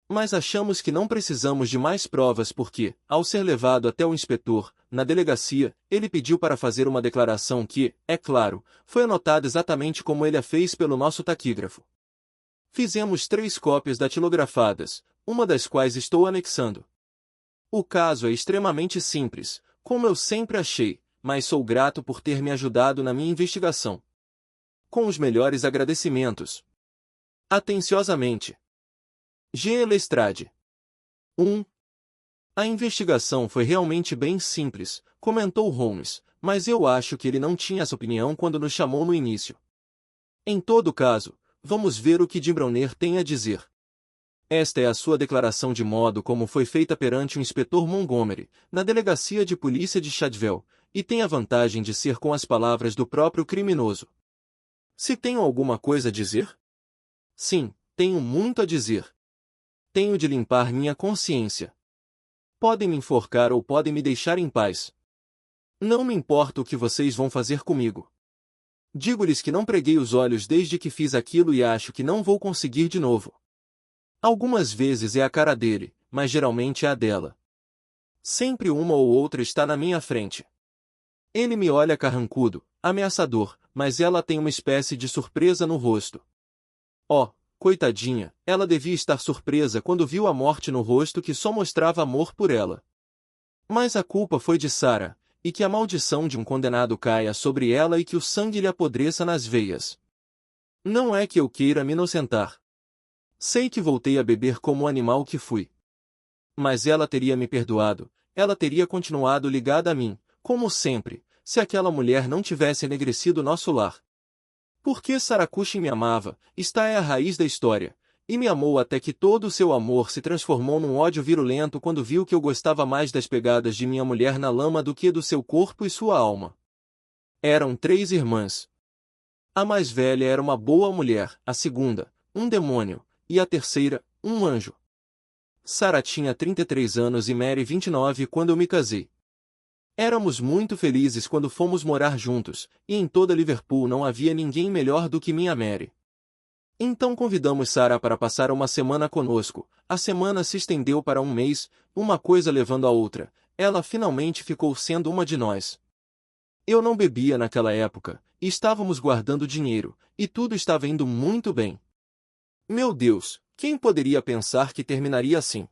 Mas achamos que não precisamos de mais provas porque, ao ser levado até o inspetor, na delegacia, ele pediu para fazer uma declaração que, é claro, foi anotada exatamente como ele a fez pelo nosso taquígrafo. Fizemos 3 cópias datilografadas, uma das quais estou anexando. O caso é extremamente simples, como eu sempre achei, mas sou grato por ter me ajudado na minha investigação. Com os melhores agradecimentos. Atenciosamente. G. Lestrade. 1. A investigação foi realmente bem simples, comentou Holmes, mas eu acho que ele não tinha essa opinião quando nos chamou no início. Em todo caso, vamos ver o que Jim Browner tem a dizer. Esta é a sua declaração de modo como foi feita perante o inspetor Montgomery, na delegacia de polícia de Shadwell, e tem a vantagem de ser com as palavras do próprio criminoso. Se tenho alguma coisa a dizer? Sim, tenho muito a dizer. Tenho de limpar minha consciência. Podem me enforcar ou podem me deixar em paz. Não me importa o que vocês vão fazer comigo. Digo-lhes que não preguei os olhos desde que fiz aquilo e acho que não vou conseguir de novo. Algumas vezes é a cara dele, mas geralmente é a dela. Sempre uma ou outra está na minha frente. Ele me olha carrancudo, ameaçador, mas ela tem uma espécie de surpresa no rosto. Oh, coitadinha, ela devia estar surpresa quando viu a morte no rosto que só mostrava amor por ela. Mas a culpa foi de Sarah, e que a maldição de um condenado caia sobre ela e que o sangue lhe apodreça nas veias. Não é que eu queira me inocentar. Sei que voltei a beber como o animal que fui. Mas ela teria me perdoado, ela teria continuado ligada a mim, como sempre, se aquela mulher não tivesse enegrecido nosso lar. Porque Sarah Cushing me amava, esta é a raiz da história, e me amou até que todo o seu amor se transformou num ódio virulento quando viu que eu gostava mais das pegadas de minha mulher na lama do que do seu corpo e sua alma. Eram 3 irmãs. A mais velha era uma boa mulher, a segunda, um demônio, e a terceira, um anjo. Sarah tinha 33 anos e Mary 29 quando eu me casei. Éramos muito felizes quando fomos morar juntos, e em toda Liverpool não havia ninguém melhor do que minha Mary. Então convidamos Sarah para passar uma semana conosco. A semana se estendeu para um mês, uma coisa levando a outra. Ela finalmente ficou sendo uma de nós. Eu não bebia naquela época, e estávamos guardando dinheiro, e tudo estava indo muito bem. Meu Deus, quem poderia pensar que terminaria assim?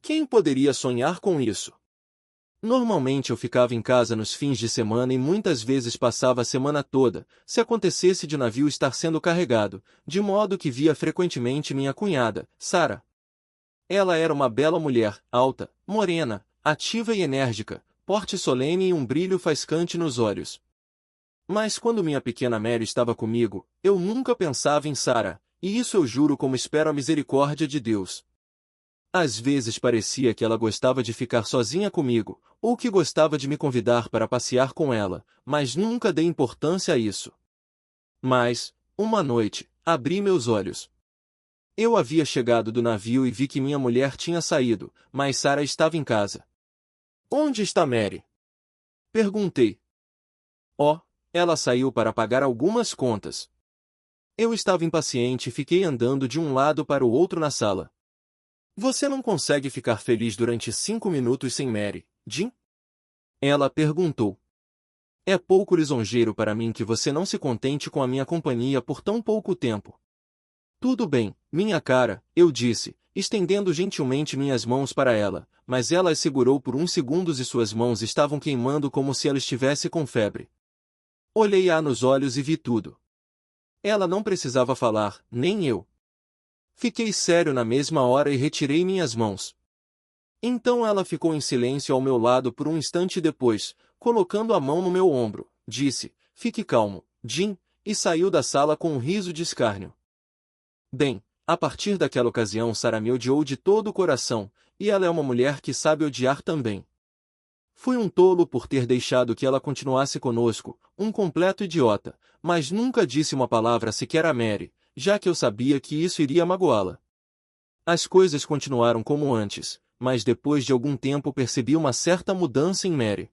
Quem poderia sonhar com isso? Normalmente eu ficava em casa nos fins de semana e muitas vezes passava a semana toda, se acontecesse de o navio estar sendo carregado, de modo que via frequentemente minha cunhada, Sarah. Ela era uma bela mulher, alta, morena, ativa e enérgica, porte solene e um brilho faiscante nos olhos. Mas quando minha pequena Mary estava comigo, eu nunca pensava em Sarah, e isso eu juro como espero a misericórdia de Deus. Às vezes parecia que ela gostava de ficar sozinha comigo, ou que gostava de me convidar para passear com ela, mas nunca dei importância a isso. Mas, uma noite, abri meus olhos. Eu havia chegado do navio e vi que minha mulher tinha saído, mas Sarah estava em casa. Onde está Mary? Perguntei. Oh, ela saiu para pagar algumas contas. Eu estava impaciente e fiquei andando de um lado para o outro na sala. Você não consegue ficar feliz durante 5 minutos sem Mary, Jean? Ela perguntou. É pouco lisonjeiro para mim que você não se contente com a minha companhia por tão pouco tempo. Tudo bem, minha cara, eu disse, estendendo gentilmente minhas mãos para ela, mas ela as segurou por uns segundos e suas mãos estavam queimando como se ela estivesse com febre. Olhei-a nos olhos e vi tudo. Ela não precisava falar, nem eu. Fiquei sério na mesma hora e retirei minhas mãos. Então ela ficou em silêncio ao meu lado por um instante depois, colocando a mão no meu ombro, disse, fique calmo, Jean, e saiu da sala com um riso de escárnio. Bem, a partir daquela ocasião Sarah me odiou de todo o coração, e ela é uma mulher que sabe odiar também. Fui um tolo por ter deixado que ela continuasse conosco, um completo idiota, mas nunca disse uma palavra sequer a Mary, já que eu sabia que isso iria magoá-la. As coisas continuaram como antes, mas depois de algum tempo percebi uma certa mudança em Mary.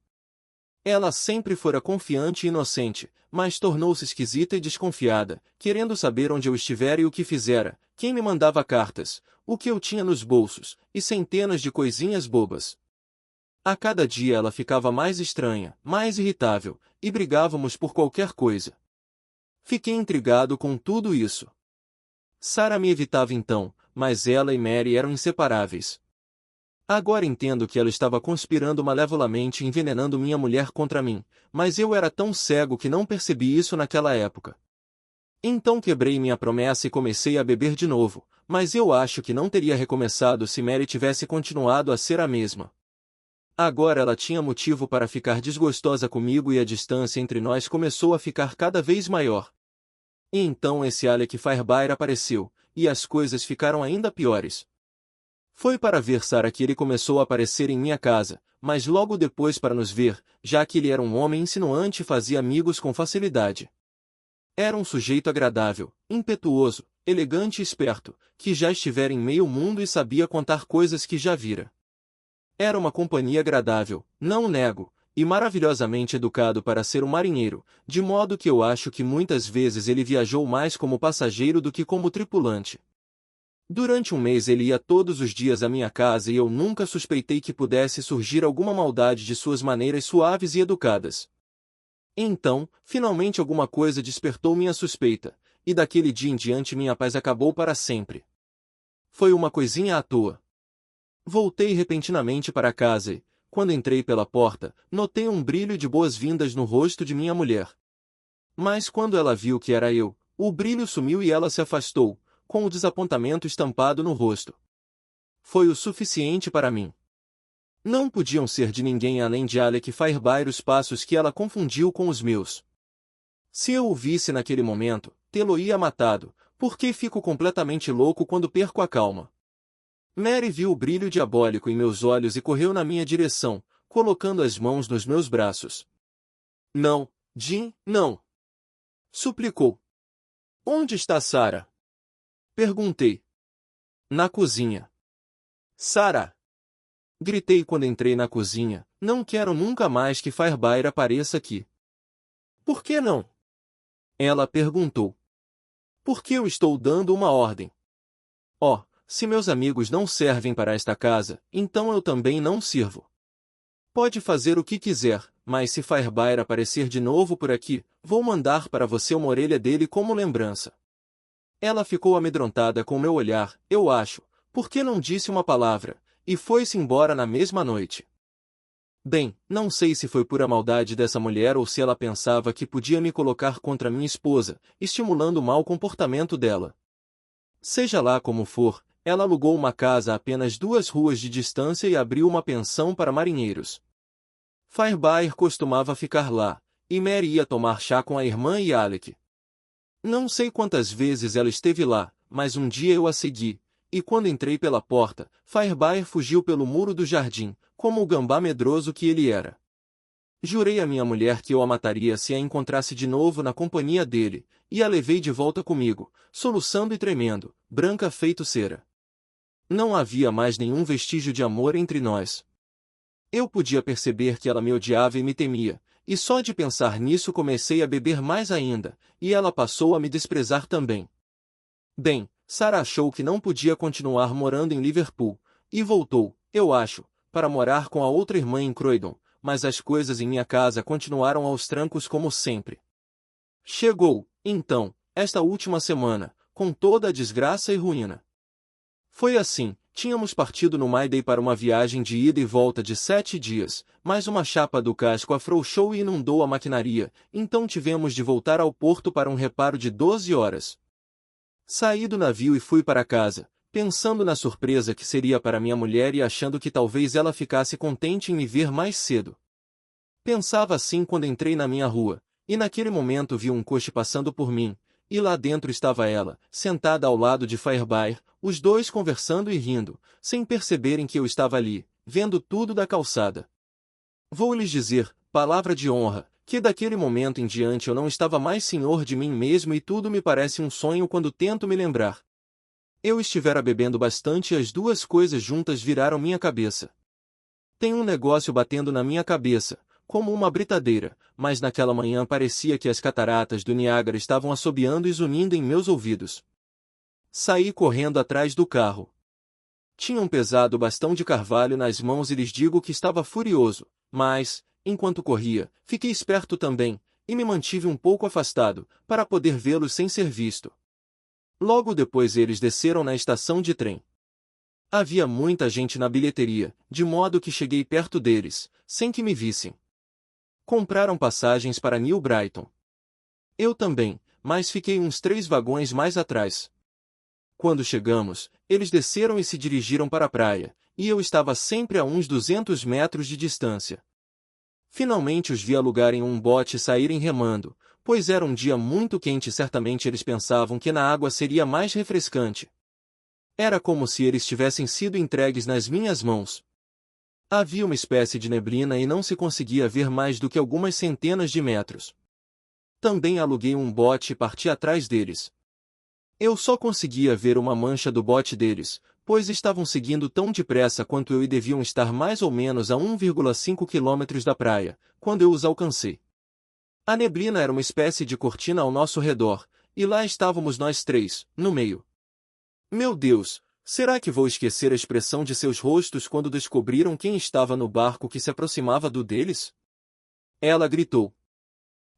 Ela sempre fora confiante e inocente, mas tornou-se esquisita e desconfiada, querendo saber onde eu estivera e o que fizera, quem me mandava cartas, o que eu tinha nos bolsos, e centenas de coisinhas bobas. A cada dia ela ficava mais estranha, mais irritável, e brigávamos por qualquer coisa. Fiquei intrigado com tudo isso. Sarah me evitava então, mas ela e Mary eram inseparáveis. Agora entendo que ela estava conspirando malevolamente e envenenando minha mulher contra mim, mas eu era tão cego que não percebi isso naquela época. Então quebrei minha promessa e comecei a beber de novo, mas eu acho que não teria recomeçado se Mary tivesse continuado a ser a mesma. Agora ela tinha motivo para ficar desgostosa comigo e a distância entre nós começou a ficar cada vez maior. E então esse Alec Fairbairn apareceu, e as coisas ficaram ainda piores. Foi para ver Sarah que ele começou a aparecer em minha casa, mas logo depois para nos ver, já que ele era um homem insinuante e fazia amigos com facilidade. Era um sujeito agradável, impetuoso, elegante e esperto, que já estivera em meio mundo e sabia contar coisas que já vira. Era uma companhia agradável, não nego, e maravilhosamente educado para ser um marinheiro, de modo que eu acho que muitas vezes ele viajou mais como passageiro do que como tripulante. Durante um mês ele ia todos os dias à minha casa e eu nunca suspeitei que pudesse surgir alguma maldade de suas maneiras suaves e educadas. Então, finalmente alguma coisa despertou minha suspeita, e daquele dia em diante minha paz acabou para sempre. Foi uma coisinha à toa. Voltei repentinamente para casa e, quando entrei pela porta, notei um brilho de boas-vindas no rosto de minha mulher. Mas quando ela viu que era eu, o brilho sumiu e ela se afastou, com o desapontamento estampado no rosto. Foi o suficiente para mim. Não podiam ser de ninguém além de Alec Fairbairn os passos que ela confundiu com os meus. Se eu o visse naquele momento, tê-lo-ia matado, porque fico completamente louco quando perco a calma. Mary viu o brilho diabólico em meus olhos e correu na minha direção, colocando as mãos nos meus braços. Não, Jean, não! Suplicou. Onde está Sarah? Perguntei. Na cozinha. Sarah! Gritei quando entrei na cozinha, não quero nunca mais que Fairbairn apareça aqui. Por que não? Ela perguntou. Porque eu estou dando uma ordem. Oh, se meus amigos não servem para esta casa, então eu também não sirvo. Pode fazer o que quiser, mas se Fairbairn aparecer de novo por aqui, vou mandar para você uma orelha dele como lembrança. Ela ficou amedrontada com meu olhar, eu acho, porque não disse uma palavra, e foi-se embora na mesma noite. Bem, não sei se foi pura maldade dessa mulher ou se ela pensava que podia me colocar contra minha esposa, estimulando o mau comportamento dela. Seja lá como for, ela alugou uma casa a apenas 2 ruas de distância e abriu uma pensão para marinheiros. Fairbairn costumava ficar lá, e Mary ia tomar chá com a irmã e Alec. Não sei quantas vezes ela esteve lá, mas um dia eu a segui, e quando entrei pela porta, Fairbairn fugiu pelo muro do jardim, como o gambá medroso que ele era. Jurei à minha mulher que eu a mataria se a encontrasse de novo na companhia dele, e a levei de volta comigo, soluçando e tremendo, branca feito cera. Não havia mais nenhum vestígio de amor entre nós. Eu podia perceber que ela me odiava e me temia, e só de pensar nisso comecei a beber mais ainda, e ela passou a me desprezar também. Bem, Sarah achou que não podia continuar morando em Liverpool, e voltou, eu acho, para morar com a outra irmã em Croydon, mas as coisas em minha casa continuaram aos trancos como sempre. Chegou, então, esta última semana, com toda a desgraça e ruína. Foi assim, tínhamos partido no Mayday para uma viagem de ida e volta de 7 dias, mas uma chapa do casco afrouxou e inundou a maquinaria, então tivemos de voltar ao porto para um reparo de 12 horas. Saí do navio e fui para casa, pensando na surpresa que seria para minha mulher e achando que talvez ela ficasse contente em me ver mais cedo. Pensava assim quando entrei na minha rua, e naquele momento vi um coche passando por mim, e lá dentro estava ela, sentada ao lado de Fairbairn, os dois conversando e rindo, sem perceberem que eu estava ali, vendo tudo da calçada. Vou lhes dizer, palavra de honra, que daquele momento em diante eu não estava mais senhor de mim mesmo e tudo me parece um sonho quando tento me lembrar. Eu estivera bebendo bastante e as duas coisas juntas viraram minha cabeça. Tem um negócio batendo na minha cabeça, como uma britadeira, mas naquela manhã parecia que as cataratas do Niágara estavam assobiando e zunindo em meus ouvidos. Saí correndo atrás do carro. Tinha um pesado bastão de carvalho nas mãos e lhes digo que estava furioso, mas, enquanto corria, fiquei esperto também, e me mantive um pouco afastado, para poder vê-los sem ser visto. Logo depois eles desceram na estação de trem. Havia muita gente na bilheteria, de modo que cheguei perto deles, sem que me vissem. Compraram passagens para New Brighton. Eu também, mas fiquei uns 3 vagões mais atrás. Quando chegamos, eles desceram e se dirigiram para a praia, e eu estava sempre a uns 200 metros de distância. Finalmente os vi alugarem um bote e saírem remando, pois era um dia muito quente e certamente eles pensavam que na água seria mais refrescante. Era como se eles tivessem sido entregues nas minhas mãos. Havia uma espécie de neblina e não se conseguia ver mais do que algumas centenas de metros. Também aluguei um bote e parti atrás deles. Eu só conseguia ver uma mancha do bote deles, pois estavam seguindo tão depressa quanto eu e deviam estar mais ou menos a 1,5 quilômetros da praia, quando eu os alcancei. A neblina era uma espécie de cortina ao nosso redor, e lá estávamos nós três, no meio. Meu Deus, será que vou esquecer a expressão de seus rostos quando descobriram quem estava no barco que se aproximava do deles? Ela gritou.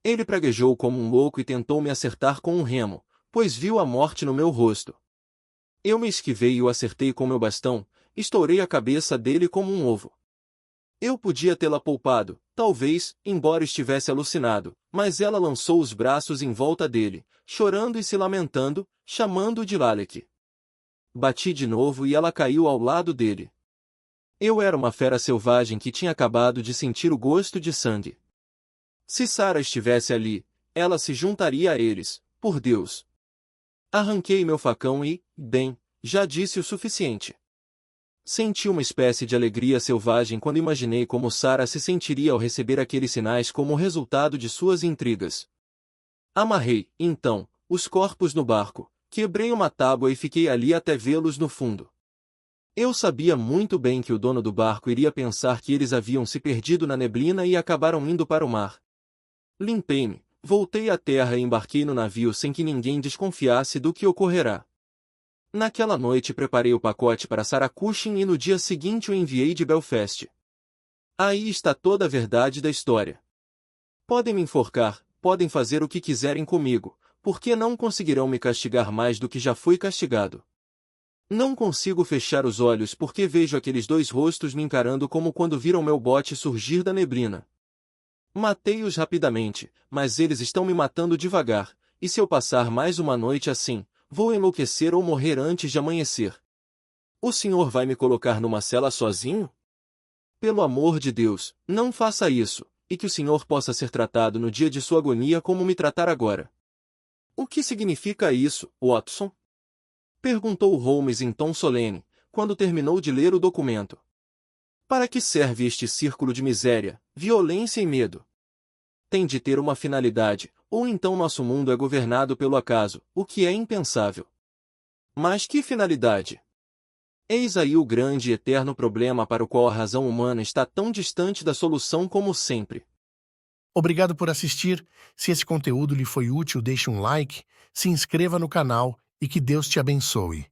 Ele praguejou como um louco e tentou me acertar com um remo, pois viu a morte no meu rosto. Eu me esquivei e o acertei com meu bastão, estourei a cabeça dele como um ovo. Eu podia tê-la poupado, talvez, embora estivesse alucinado, mas ela lançou os braços em volta dele, chorando e se lamentando, chamando-o de Lalek. Bati de novo e ela caiu ao lado dele. Eu era uma fera selvagem que tinha acabado de sentir o gosto de sangue. Se Sarah estivesse ali, ela se juntaria a eles, por Deus. Arranquei meu facão e, bem, já disse o suficiente. Senti uma espécie de alegria selvagem quando imaginei como Sarah se sentiria ao receber aqueles sinais como resultado de suas intrigas. Amarrei, então, os corpos no barco, quebrei uma tábua e fiquei ali até vê-los no fundo. Eu sabia muito bem que o dono do barco iria pensar que eles haviam se perdido na neblina e acabaram indo para o mar. Limpei-me, voltei à terra e embarquei no navio sem que ninguém desconfiasse do que ocorrerá. Naquela noite preparei o pacote para Sarah Cushing e no dia seguinte o enviei de Belfast. Aí está toda a verdade da história. Podem me enforcar, podem fazer o que quiserem comigo, porque não conseguirão me castigar mais do que já fui castigado. Não consigo fechar os olhos porque vejo aqueles dois rostos me encarando como quando viram meu bote surgir da neblina. Matei-os rapidamente, mas eles estão me matando devagar, e se eu passar mais uma noite assim, vou enlouquecer ou morrer antes de amanhecer. O senhor vai me colocar numa cela sozinho? Pelo amor de Deus, não faça isso, e que o senhor possa ser tratado no dia de sua agonia como me tratar agora. O que significa isso, Watson? Perguntou Holmes em tom solene, quando terminou de ler o documento. Para que serve este círculo de miséria, violência e medo? Tem de ter uma finalidade, ou então nosso mundo é governado pelo acaso, o que é impensável. Mas que finalidade? Eis aí o grande e eterno problema para o qual a razão humana está tão distante da solução como sempre. Obrigado por assistir. Se esse conteúdo lhe foi útil, deixe um like, se inscreva no canal e que Deus te abençoe.